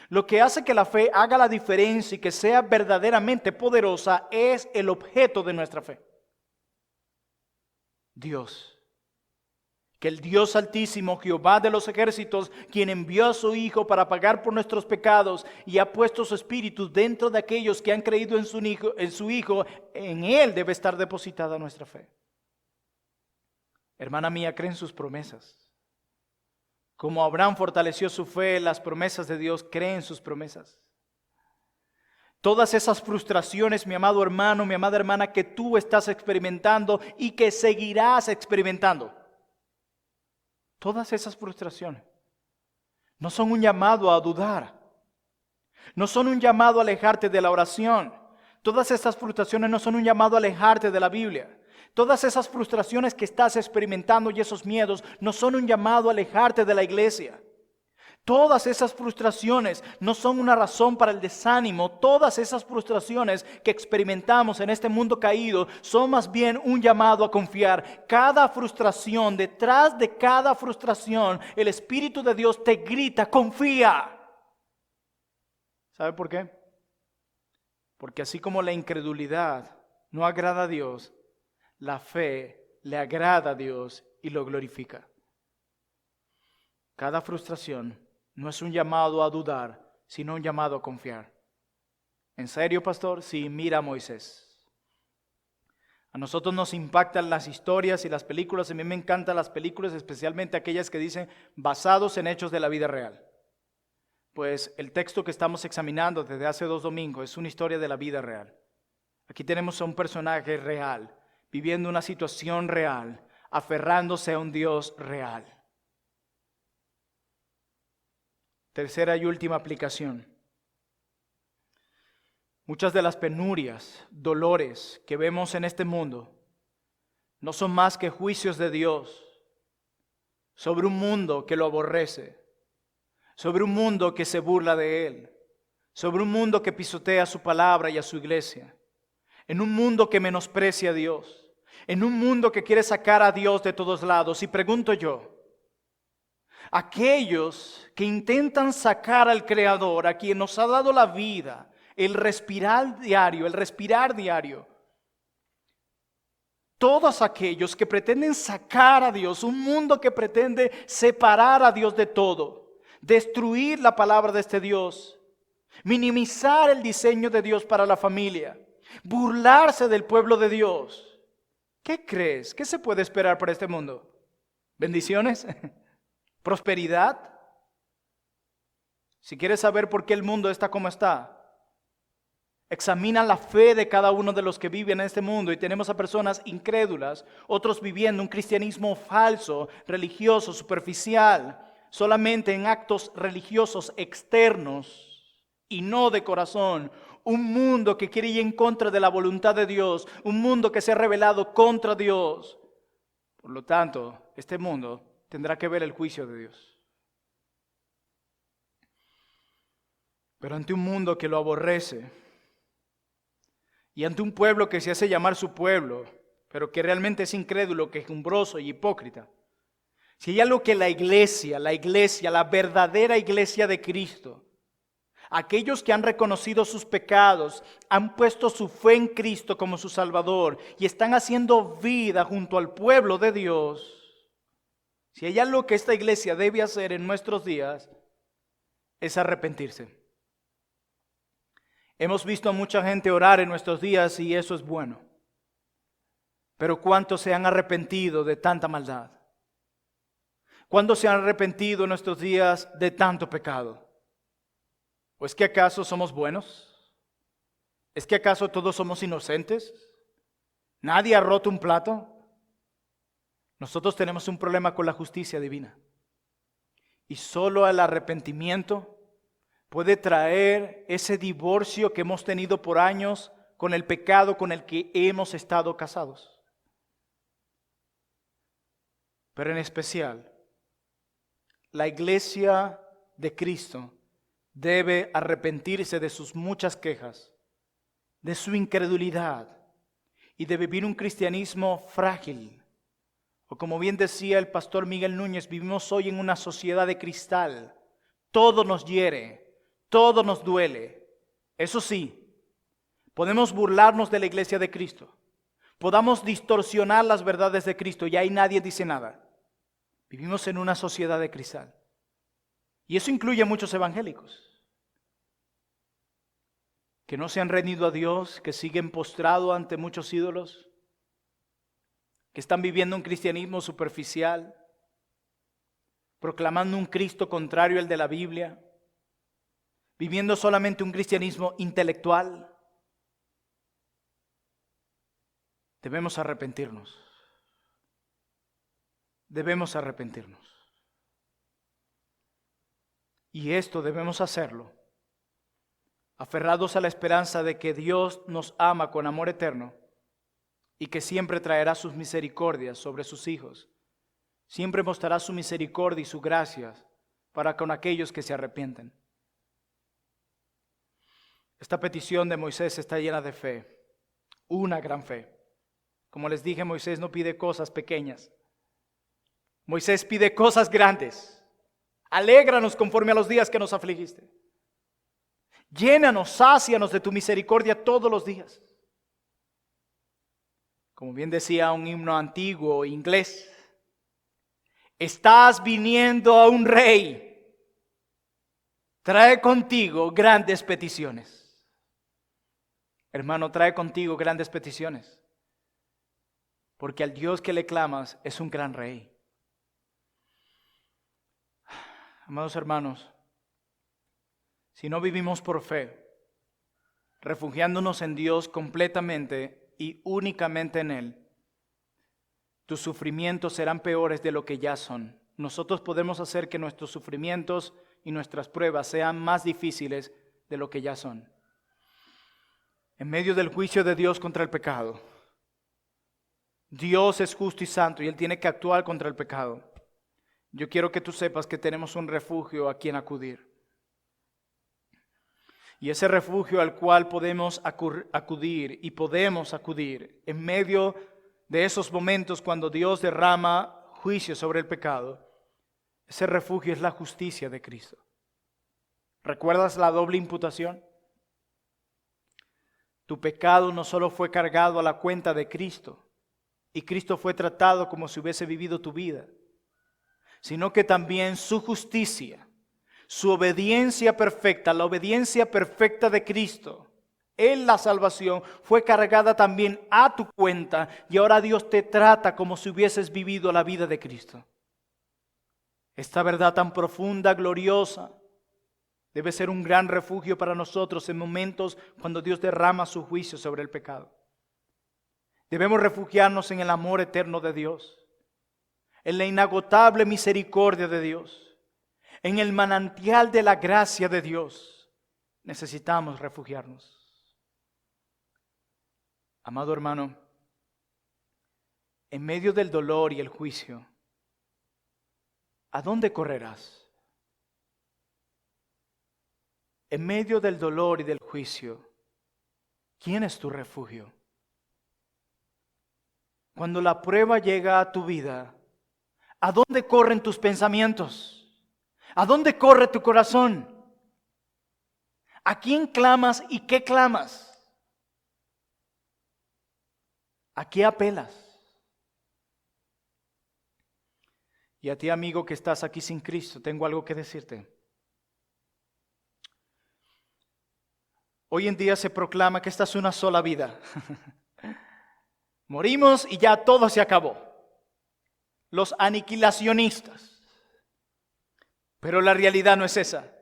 Lo que hace que la fe haga la diferencia y que sea verdaderamente poderosa es el objeto de nuestra fe. Dios. Que el Dios Altísimo, Jehová de los ejércitos, quien envió a su Hijo para pagar por nuestros pecados y ha puesto su Espíritu dentro de aquellos que han creído en su Hijo, en Él debe estar depositada nuestra fe. Hermana mía, cree en sus promesas. Como Abraham fortaleció su fe en las promesas de Dios, cree en sus promesas. Todas esas frustraciones, mi amado hermano, mi amada hermana, que tú estás experimentando y que seguirás experimentando. Todas esas frustraciones no son un llamado a dudar. No son un llamado a alejarte de la oración. Todas esas frustraciones no son un llamado a alejarte de la Biblia. Todas esas frustraciones que estás experimentando y esos miedos no son un llamado a alejarte de la iglesia. Todas esas frustraciones no son una razón para el desánimo. Todas esas frustraciones que experimentamos en este mundo caído son más bien un llamado a confiar. Cada frustración, detrás de cada frustración, el Espíritu de Dios te grita, confía. ¿Sabe por qué? Porque así como la incredulidad no agrada a Dios, la fe le agrada a Dios y lo glorifica. Cada frustración no es un llamado a dudar, sino un llamado a confiar. ¿En serio, pastor? Sí, mira a Moisés. A nosotros nos impactan las historias y las películas. A mí me encantan las películas, especialmente aquellas que dicen basados en hechos de la vida real. Pues el texto que estamos examinando desde hace 2 domingos es una historia de la vida real. Aquí tenemos a un personaje real, viviendo una situación real, aferrándose a un Dios real. Tercera y última aplicación. Muchas de las penurias, dolores que vemos en este mundo no son más que juicios de Dios sobre un mundo que lo aborrece, sobre un mundo que se burla de Él, sobre un mundo que pisotea su palabra y a su iglesia, en un mundo que menosprecia a Dios, en un mundo que quiere sacar a Dios de todos lados. Y pregunto yo, aquellos que intentan sacar al Creador, a quien nos ha dado la vida, el respirar diario, todos aquellos que pretenden sacar a Dios, un mundo que pretende separar a Dios de todo, destruir la palabra de este Dios, minimizar el diseño de Dios para la familia, burlarse del pueblo de Dios. ¿Qué crees? ¿Qué se puede esperar para este mundo? ¿Bendiciones? ¿Prosperidad? Si quieres saber por qué el mundo está como está, examina la fe de cada uno de los que viven en este mundo y tenemos a personas incrédulas, otros viviendo un cristianismo falso, religioso, superficial, solamente en actos religiosos externos y no de corazón. Un mundo que quiere ir en contra de la voluntad de Dios, un mundo que se ha rebelado contra Dios. Por lo tanto, este mundo tendrá que ver el juicio de Dios. Pero ante un mundo que lo aborrece, y ante un pueblo que se hace llamar su pueblo, pero que realmente es incrédulo, quejumbroso y hipócrita. Si hay algo que la iglesia, la verdadera iglesia de Cristo, aquellos que han reconocido sus pecados, han puesto su fe en Cristo como su Salvador y están haciendo vida junto al pueblo de Dios, si hay algo que esta iglesia debe hacer en nuestros días, es arrepentirse. Hemos visto a mucha gente orar en nuestros días y eso es bueno. Pero ¿cuántos se han arrepentido de tanta maldad? ¿Cuántos se han arrepentido en nuestros días de tanto pecado? ¿O es que acaso somos buenos? ¿Es que acaso todos somos inocentes? ¿Nadie ha roto un plato? Nosotros tenemos un problema con la justicia divina. Y solo el arrepentimiento puede traer ese divorcio que hemos tenido por años con el pecado con el que hemos estado casados. Pero en especial, la iglesia de Cristo debe arrepentirse de sus muchas quejas, de su incredulidad y de vivir un cristianismo frágil. O como bien decía el pastor Miguel Núñez, vivimos hoy en una sociedad de cristal. Todo nos hiere, todo nos duele. Eso sí, podemos burlarnos de la iglesia de Cristo. Podamos distorsionar las verdades de Cristo y ahí nadie dice nada. Vivimos en una sociedad de cristal. Y eso incluye a muchos evangélicos que no se han rendido a Dios, que siguen postrados ante muchos ídolos, que están viviendo un cristianismo superficial, proclamando un Cristo contrario al de la Biblia, viviendo solamente un cristianismo intelectual. Debemos arrepentirnos. Debemos arrepentirnos. Y esto debemos hacerlo aferrados a la esperanza de que Dios nos ama con amor eterno y que siempre traerá sus misericordias sobre sus hijos. Siempre mostrará su misericordia y su gracia para con aquellos que se arrepienten. Esta petición de Moisés está llena de fe, una gran fe. Como les dije, Moisés no pide cosas pequeñas. Moisés pide cosas grandes. Alégranos conforme a los días que nos afligiste. Llénanos, sácianos de tu misericordia todos los días. Como bien decía un himno antiguo inglés, estás viniendo a un rey, trae contigo grandes peticiones. Hermano, trae contigo grandes peticiones, porque al Dios que le clamas es un gran rey. Amados hermanos, si no vivimos por fe, refugiándonos en Dios completamente y únicamente en Él, tus sufrimientos serán peores de lo que ya son. Nosotros podemos hacer que nuestros sufrimientos y nuestras pruebas sean más difíciles de lo que ya son. En medio del juicio de Dios contra el pecado, Dios es justo y santo y Él tiene que actuar contra el pecado. Yo quiero que tú sepas que tenemos un refugio a quien acudir. Y ese refugio al cual podemos acudir y podemos acudir en medio de esos momentos cuando Dios derrama juicio sobre el pecado, ese refugio es la justicia de Cristo. ¿Recuerdas la doble imputación? Tu pecado no solo fue cargado a la cuenta de Cristo, y Cristo fue tratado como si hubiese vivido tu vida, sino que también su justicia, su obediencia perfecta, la obediencia perfecta de Cristo en la salvación fue cargada también a tu cuenta y ahora Dios te trata como si hubieses vivido la vida de Cristo. Esta verdad tan profunda, gloriosa, debe ser un gran refugio para nosotros en momentos cuando Dios derrama su juicio sobre el pecado. Debemos refugiarnos en el amor eterno de Dios, en la inagotable misericordia de Dios, en el manantial de la gracia de Dios. Necesitamos refugiarnos. Amado hermano, en medio del dolor y el juicio, ¿a dónde correrás? En medio del dolor y del juicio, ¿Quién es tu refugio? Cuando la prueba llega a tu vida, ¿a dónde corren tus pensamientos? ¿A dónde corre tu corazón? ¿A quién clamas y qué clamas? ¿A qué apelas? Y a ti, amigo, que estás aquí sin Cristo, tengo algo que decirte. Hoy en día se proclama que esta es una sola vida. Morimos y ya todo se acabó. Los aniquilacionistas. Pero la realidad no es esa.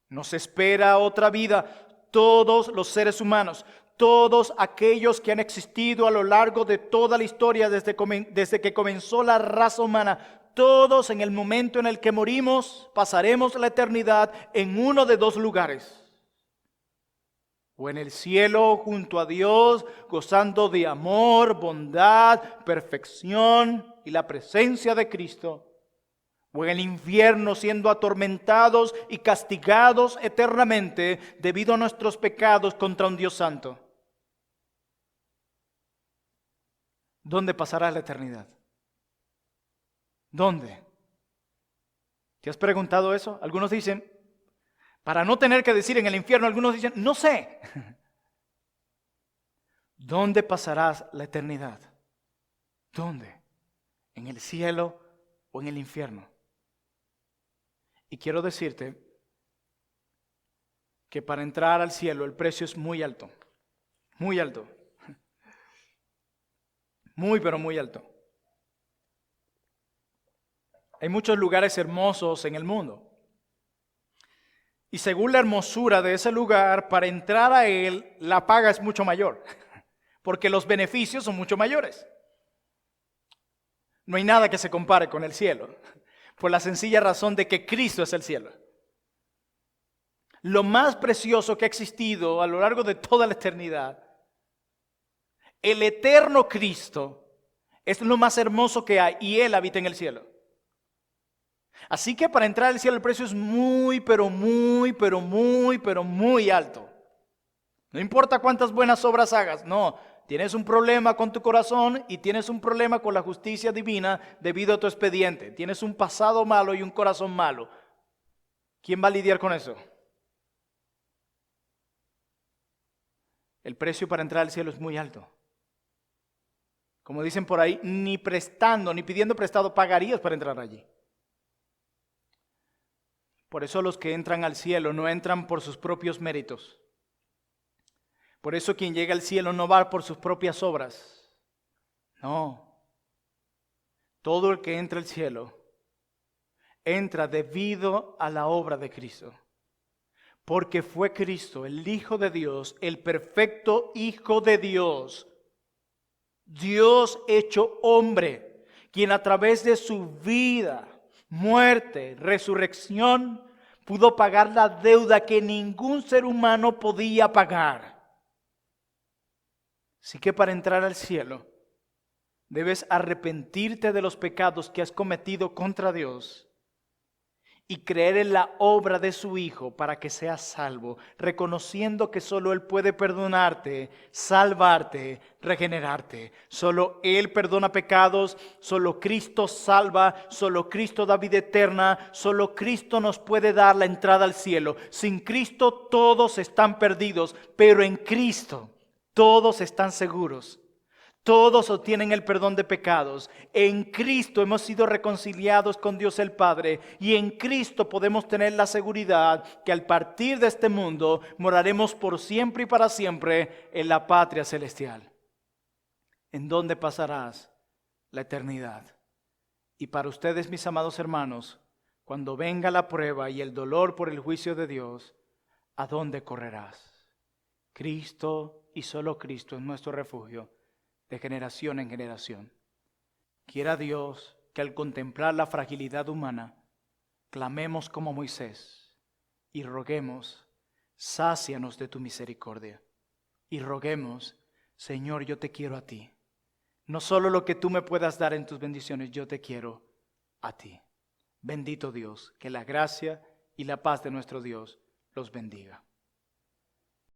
Nos espera otra vida. Todos los seres humanos, todos aquellos que han existido a lo largo de toda la historia desde que comenzó la raza humana, todos en el momento en el que morimos pasaremos la eternidad en uno de dos lugares. O en el cielo junto a Dios, gozando de amor, bondad, perfección y la presencia de Cristo. O en el infierno siendo atormentados y castigados eternamente debido a nuestros pecados contra un Dios santo. ¿Dónde pasará la eternidad? ¿Dónde? ¿Te has preguntado eso? Algunos dicen, para no tener que decir en el infierno, algunos dicen, no sé. ¿Dónde pasarás la eternidad? ¿Dónde? ¿En el cielo o en el infierno? Y quiero decirte que para entrar al cielo el precio es muy alto. Muy alto. Muy, pero muy alto. Hay muchos lugares hermosos en el mundo. Y según la hermosura de ese lugar, para entrar a él, la paga es mucho mayor. Porque los beneficios son mucho mayores. No hay nada que se compare con el cielo. Por la sencilla razón de que Cristo es el cielo. Lo más precioso que ha existido a lo largo de toda la eternidad. El eterno Cristo es lo más hermoso que hay y Él habita en el cielo. Así que para entrar al cielo el precio es muy, pero muy, pero muy, pero muy alto. No importa cuántas buenas obras hagas, no. Tienes un problema con tu corazón y tienes un problema con la justicia divina debido a tu expediente. Tienes un pasado malo y un corazón malo. ¿Quién va a lidiar con eso? El precio para entrar al cielo es muy alto. Como dicen por ahí, ni prestando, ni pidiendo prestado pagarías para entrar allí. Por eso los que entran al cielo no entran por sus propios méritos. Por eso quien llega al cielo no va por sus propias obras. No. Todo el que entra al cielo entra debido a la obra de Cristo. Porque fue Cristo, el Hijo de Dios, el perfecto Hijo de Dios, Dios hecho hombre, quien a través de su vida, muerte, resurrección, pudo pagar la deuda que ningún ser humano podía pagar. Así que para entrar al cielo, debes arrepentirte de los pecados que has cometido contra Dios y creer en la obra de su Hijo para que seas salvo, reconociendo que solo Él puede perdonarte, salvarte, regenerarte. Solo Él perdona pecados, solo Cristo salva, solo Cristo da vida eterna, solo Cristo nos puede dar la entrada al cielo. Sin Cristo todos están perdidos, pero en Cristo todos están seguros. Todos obtienen el perdón de pecados. En Cristo hemos sido reconciliados con Dios el Padre y en Cristo podemos tener la seguridad que al partir de este mundo moraremos por siempre y para siempre en la patria celestial, en donde pasarás la eternidad. Y para ustedes, mis amados hermanos, cuando venga la prueba y el dolor por el juicio de Dios, ¿a dónde correrás? Cristo y solo Cristo es nuestro refugio de generación en generación. Quiera Dios que al contemplar la fragilidad humana, clamemos como Moisés y roguemos, sácianos de tu misericordia. Y roguemos, Señor, yo te quiero a ti. No solo lo que tú me puedas dar en tus bendiciones, yo te quiero a ti. Bendito Dios, que la gracia y la paz de nuestro Dios los bendiga.